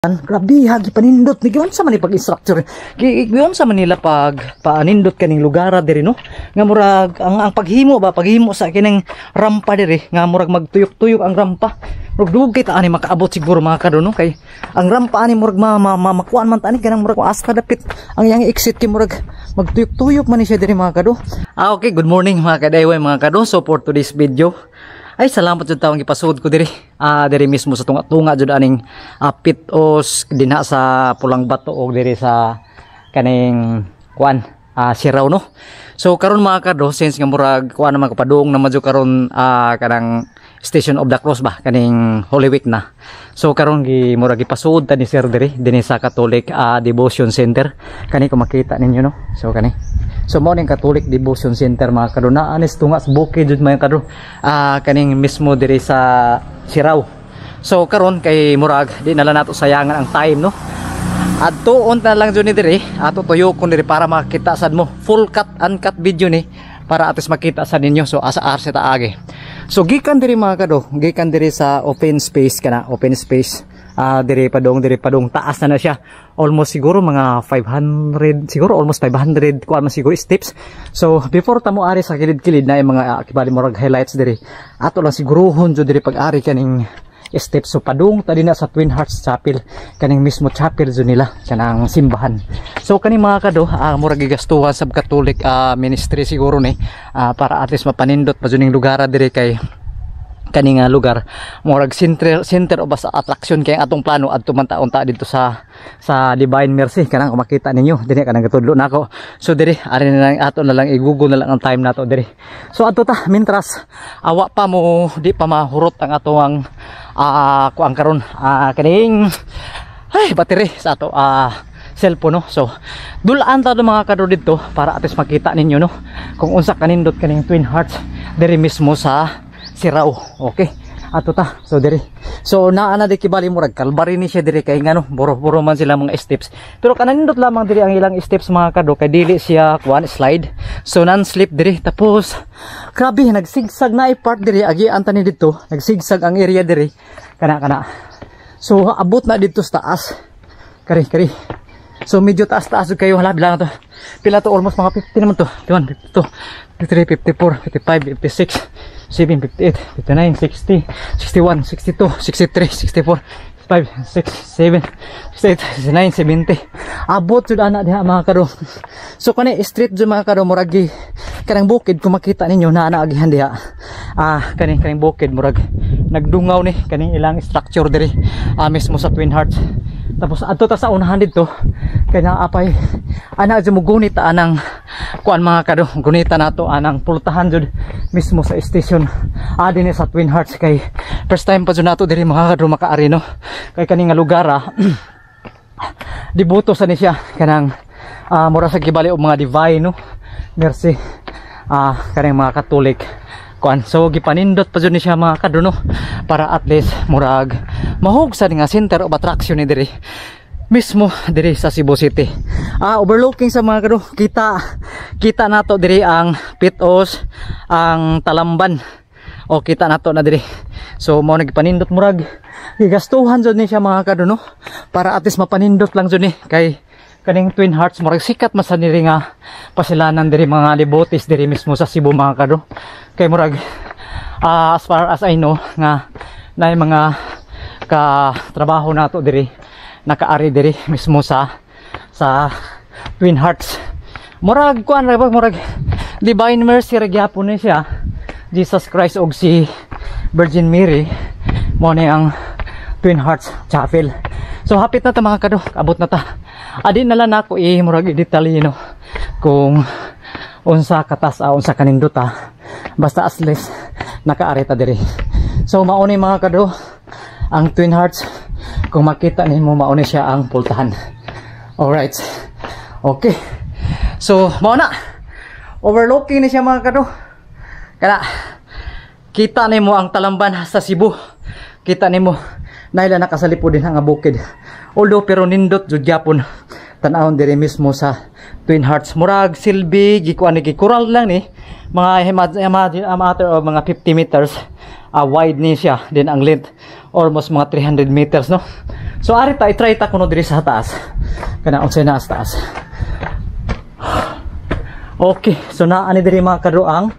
Grabe ha, gipanindot ni giyon sa man ni pag-structure. Giyon sa Manila pag paanindot kaning lugar diri no. Nga murag ang paghimo sa kining rampa diri nga murag magtuyok-tuyok ang rampa. Murag dugay ta ani makaabot siguro mga kadto no kay ang rampa ani murag makuan man ta ani kanang murag as kadapit ang yang exit kay murag magtuyok-tuyok man ni siya diri mga kadto. Okay, good morning mga kadaywa mga kadto. So for today's video ay salamat jud tawang ipasud ko diri diri mismo sa tunga jud aning pitos dinha sa Pulang Bato og diri sa kaning kuan Siraw no. So karon mga kadto since nga murag kuan naman kapadung naman jud karon kanang Station of the Cross ba kaning Holy Week na. So karon gi murag ipasud ta ni sir diri dinhi sa Catholic Devotion Center kani kung makita ninyo no. So kani so mo ning Catholic Devotion Center mga kadto na anis tunga sa bukid jud mga kadto kaning mismo diri sa Siraw. So karon kay murag di na lang nato sayangan ang time no. Adto unta lang jud ni diri ato tuyo kun diri para makita sad mo full cut uncut video ni para atis makita sa ninyo. So asa arse ta age. So gikan diri mga kadto, gikan diri sa open space kana, open space. Diri padong taas na siya. Almost siguro mga 500, siguro almost 500 kuan man siguro steps. So before ta mo ari sa kilid-kilid na yung mga kibali murag highlights diri. Ato lang sigurohon jud diri pag-ari kaning steps. So padung ta dinha sa Twin Hearts Chapel kaning mismo chapel jud nila kanang simbahan. So kani mga kadto murag gigastuhan sa Catholic ministry siguro ni para at least mapanindot pa jud ning lugar diri kay kaning lugar murag center of attraction kay atong plano adto man taon ta dito sa Divine Mercy kanang makita ninyo dinhi kanang gatudlo nako. So diri ari na lang ato na lang i-google na lang ang time nato diri. So adto ta mintras awa pa mo di pa mahurot ang ato ang kuang karon kaning battery sa ato cellphone no. So dulaan ta mga kadto dito para at least makita ninyo no kung unsa kanindot kaning Twin Hearts diri mismo sa Siraw. Okay, ato ta. So diri. So naa na di kibali murag kalbari ni siya diri kay ngano buro-buro man sila mga steps. Pero kanindot lamang diri ang ilang steps mga kadto kay dili siya kuan slide. So non-slip diri tapos grabe nagsigsag na part diri agi antani dito. Nagsigsag ang area diri kana. So abot na dito sa taas. Kari. So medyo taas-taas kayo hala bilang to. Pila to almost mga 50 naman to. 51, 52, 53, 54, 55, 56. 7, 58, 59, 60, 61, 62, 63, 64, 5, 6, 7, 68, 69, 70. Abot jud ana diha mga kadto. So kani street jud mga kadto murag kanang bukid kung makita ninyo na ana agihan diha. Kaning bukid murag nagdungaw ni kaning ilang structure diri mismo sa Twin Hearts. Tapos adto ta sa unahan dito kay naa apay ana jud mo gunit anang kuan mga kadto gunita nato anang pultahan jud mismo sa station dinhi sa Twin Hearts kay first time pa jud nato diri mga kadto makaari no kay kaning nga lugar dibuto sa ni siya kanang mura sa gibali og mga Divine no Mercy kaning mga Catholic kuan. So gipanindot pa jud ni siya mga kadto no para at least murag mahugsa nga center of attraction ni diri mismo diri sa Cebu City. Overlooking sa mga kadto kita nato diri ang Pitos, ang Talamban. O kita nato na diri. So mo nagpanindot murag gigastuhan jud ni siya mga kadto no para at least mapanindot lang jud ni kay kaning Twin Hearts murag sikat man sa diri nga pasilanan diri mga devotees diri mismo sa Cebu mga kadto. Kay murag as far as I know nga na mga katrabaho nato diri nakaari diri mismo sa Twin Hearts. Murag kuan ra murag Divine Mercy ra gyapon ni siya. Jesus Christ og si Virgin Mary mo ni ang Twin Hearts Chapel. So hapit na ta mga kadto, abot na ta. Adi na lang ako murag i-detalye no kung unsa katas unsa kanindot basta at least nakaari ta diri. So mauni mga kadto ang Twin Hearts kung makita nimo mauni siya ang pultahan. Alright. Okay. So mao na. Overlooking na siya mga kadto. Kana kita nimo ang Talamban sa Cebu. Kita nimo naila nakasalipod din nga bukid. Although pero nindot jud gyapon tan-awon diri mismo sa Twin Hearts. Murag silbi gikuan ni coral lang ni mga matter of mga 50 meters wide ni siya. Then ang length almost mga 300 meters no. So ari ta i-try ta kuno diri sa taas kana unsay na sa taas. Okay, so naani diri mga kaduang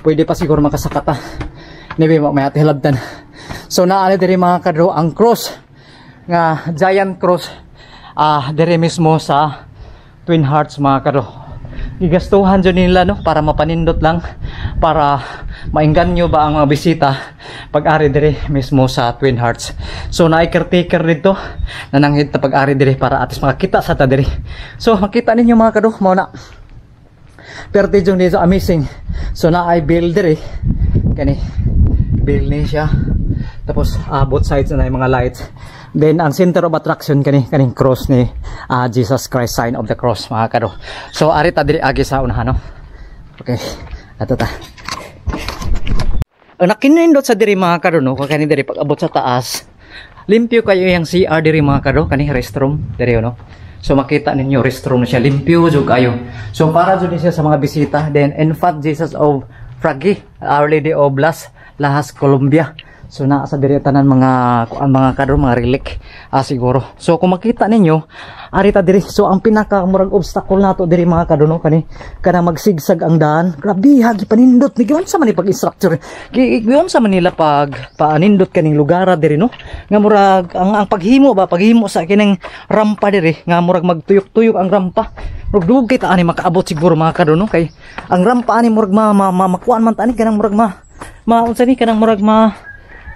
pwede pa siguro makasakata nibi mo may atihilabtan. So naani diri mga kaduang cross nga giant cross diri mismo sa Twin Hearts mga kado. Gigastuhan dyan nila no para mapanindot lang, para maingganyo ba ang mga bisita pag-ari dire mismo sa Twin Hearts. So naik-caretaker dito na nanghit na pag-ari dire para atis makakita sa ta dire. So makita ninyo mga kado mao na perti dyan dito amazing. So na ay build dire kani build ni siya, tapos both sides na yung mga lights. Then ang center of attraction kaning cross ni Jesus Christ, sign of the cross mga kado. So ari ta diri agi sa unahan no. Okay, ato ta. Ang nakinindot sa diri mga kado no, kani diri pag abot sa taas, limpyo kayo yung CR diri mga kado, kani restroom diri no. So makita ninyo restroom na siya, limpyo jud kayo. So para jud siya sa mga bisita. Then Infant Jesus of Fragi, Our Lady of Las Lajas, Colombia. So naa sa diri tanan mga kado, mga relic siguro. So kung makita ninyo ari ta diri, so ang pinaka murag obstacle nato diri mga kado no, kana magsigsag ang daan. Grabe hagi panindot ni giyon sa man pag structure. Giyon sa Manila pag paanindot kaning lugar diri no. Nga murag ang paghimo sa kining rampa diri nga murag magtuyok-tuyok ang rampa. Murag dugay ta ani makaabot siguro mga kado no, kay ang rampa ani murag makuan man ta ani kanang murag unsa ni kanang murag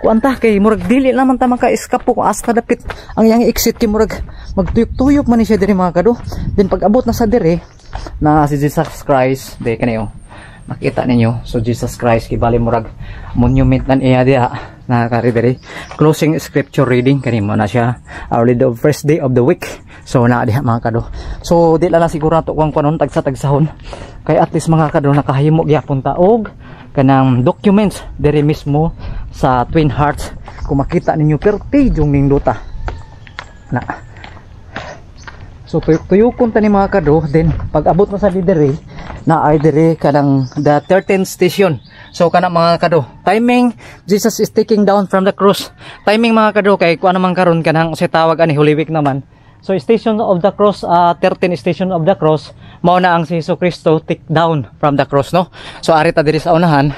kuanta kay murag dili naman ta maka-escape kung asta dapit ang yang exit kay murag magtuyok-tuyok man ni siya diri mga kado. Then pag abot na sa diri na si Jesus Christ de kanayo makita ninyo. So Jesus Christ kay bali murag monument nan iya dia na kari diri. Closing scripture reading kani mo na siya, Our Lady of first day of the week. So na diha mga kado. So di la siguro ato kung kanon tagsahon kay at least mga kado nakahimo gyapon ta og kanang documents diri mismo sa Twin Hearts. Kung makita ninyo perti yung nindota na. So tuyok-tuyokon ta ni mga kado. Then pag abot na sa diri na ay diri kanang the 13th station. So kana mga kado, timing Jesus is taking down from the cross. Timing mga kado kay kuan naman karon kanang sa tawag ani Holy Week naman. So station of the cross, 13 station of the cross, mao na ang si Jesucristo take down from the cross no. So ari ta diri sa unahan.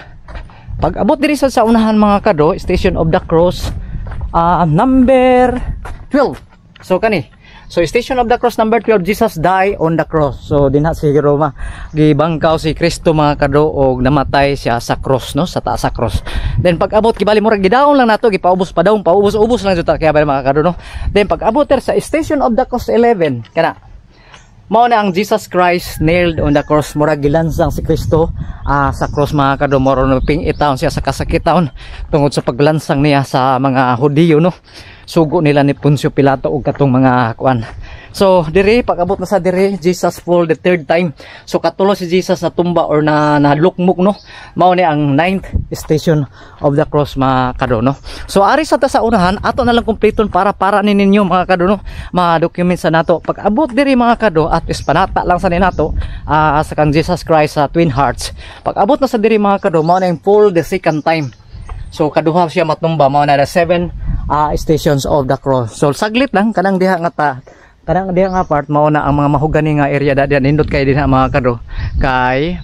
Pag abot diri sa unahan mga kado, station of the cross number 12. So kani. So station of the cross number 12, Jesus die on the cross. So dinha siguro gibangkaw si Kristo mga kado og namatay siya sa cross no, sa taas sa cross. Then pag abot gibali murag gidaon lang nato, gipaubos pa daw, paubos lang jud ta kaya mga kado no. Then pag abot sa station of the cross 11 kana mao na ang Jesus Christ nailed on the cross. Murag gilansang si Kristo sa cross mga kado, moro ping itaon siya sa kasakiton tungod sa paglansang niya sa mga Hudiyo no. Sugo nila ni Poncio Pilato og katong mga kuan. So diri pag abot na sa diri, Jesus fall the third time. So katulo si Jesus na tumba or na lukmok no. Mao ni ang 9th station of the cross mga kado no. So ari sa ta sa unahan ato na lang kompleton para ni ninyo mga kado no. Ma-document sa nato. Pag abot diri mga kado at is panata lang sa ni nato sa kang Jesus Christ sa Twin Hearts. Pag abot na sa diri mga kado mao na yung fall the second time. So kaduha siya matumba mao na 7 stations of the cross. So saglit lang kanang diha nga part mao na ang mga mahugani nga area da nindot kay dinha mga kado kay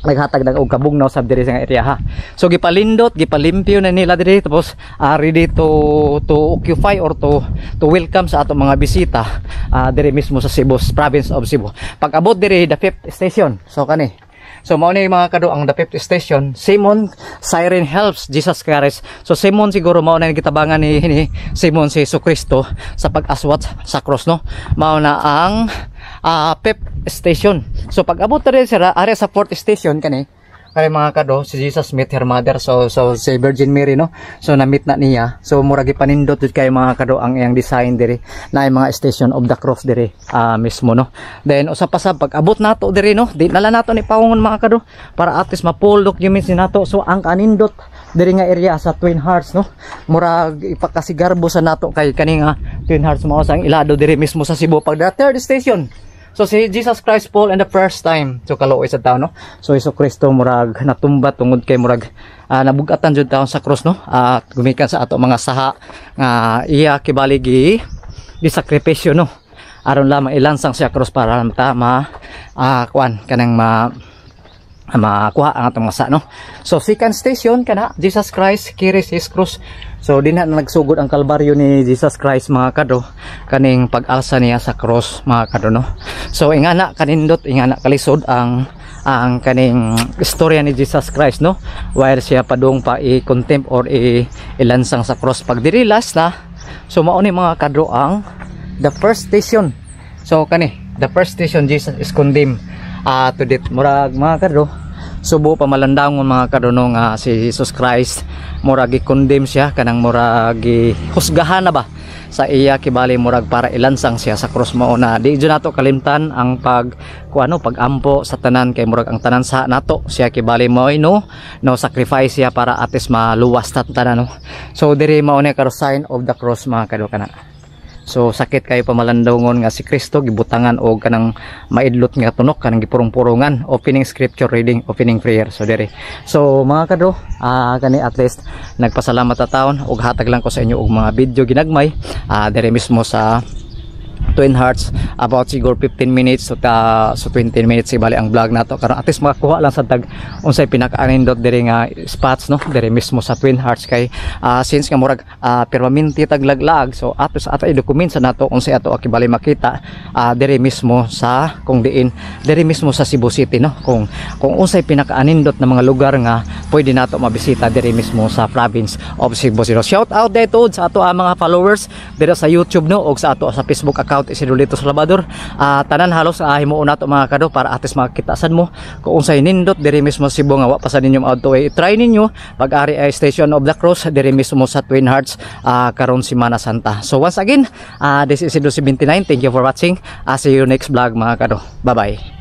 naghatag og kabugnaw sab diri sa area ha. So gipalindot, gipalimpyo na nila diri tapos ready to occupy or to welcome sa ato mga bisita diri mismo sa Cebu, province of Cebu. Pag abot diri the 5th station. So kani. So mao ni mga kado ang the 5th station, Simon Siren helps Jesus Christ. So Simon siguro mao na gitabangan ni Simon si Jesucristo sa pag-aswat sa cross no. Mao na ang 5th station. So pag abot na rin sila area sa 4th station kani mga kado si Jesus meet her mother. So si Virgin Mary no. So na meet na niya. So murag ipanindot jud kay mga kado ang iyang design diri na yung mga station of the cross diri mismo no. Then usa pa sa pag abot nato diri no, di nala nato ni paungon mga kado para at least ma-pull documents ni nato. So ang kanindot diri nga area sa Twin Hearts no, murag ipakasigarbo sa nato kay kani nga Twin Hearts mao sa ilado diri mismo sa Cebu. Pag the 3rd station So si Jesus Christ Paul and the first time so kaluoy sa tao no. So Hesus Kristo murag natumba tungod kay murag nabugatan jud taon sa cross no. At gumikan sa ato mga saha nga iya kibaligi di sakripisyo no. Aron lamang ilansang siya cross para ta kuan kanang makuha ang atong masa no. So second station kana Jesus Christ carries his cross. So dinha na nagsugod ang kalbaryo ni Jesus Christ mga kadro kaning pag-alsa niya sa cross mga kadro no. So ingana kanindot ingana kalisod ang kaning istorya ni Jesus Christ no, while siya padung pa i-contempt or ilansang sa cross pag diri last na. So mao ni mga kadro ang the first station. So kani the first station Jesus is condemned to death. Murag mga kadro subo pamalandangon mga kadro no nga si Jesus Christ murag i-condemn siya kanang murag husgahan na ba sa iya kibali murag para ilansang siya sa cross mao na di jud nato kalimtan ang pagampo sa tanan kay murag ang tanan sa nato siya kibali mo no sacrifice siya para atis maluwas ta tanan no. So diri mao ni karo sign of the cross mga kadro kana. So sakit kayo pamalandongon nga si Kristo gibutangan og kanang maidlot nga tunok kanang gipurong-purungan. Opening scripture reading, opening prayer. So diri. So mga kadro, kani at least nagpasalamat ta taon og hatag lang ko sa inyo og mga video ginagmay diri mismo sa Twin Hearts about siguro 15 minutes so 20 minutes ibali ang vlog nato karon at least makakuha lang sa tag unsay pinaka-anindot diri nga spots no diri mismo sa Twin Hearts kay since nga murag permanente taglaglag so ato sa atay document sa nato unsay ato akibali makita diri mismo sa kung diin diri mismo sa Cebu City no kung unsay pinaka-anindot na mga lugar nga pwede nato mabisita diri mismo sa province of Cebu City. Shout out dito sa ato mga followers diri sa YouTube no og sa ato sa Facebook account Isidolito Salvador. Tanan halos himuon nato mga kadro para atis makakitasan mo kung unsay nindot diri mismo Cebu nga wa pa sa ninyo auto way try ninyo pag-ari ay Station of the Cross diri mismo sa Twin Hearts karon Semana Santa. So once again this is Isidro 79. Thank you for watching. See you next vlog mga kadro. Bye bye.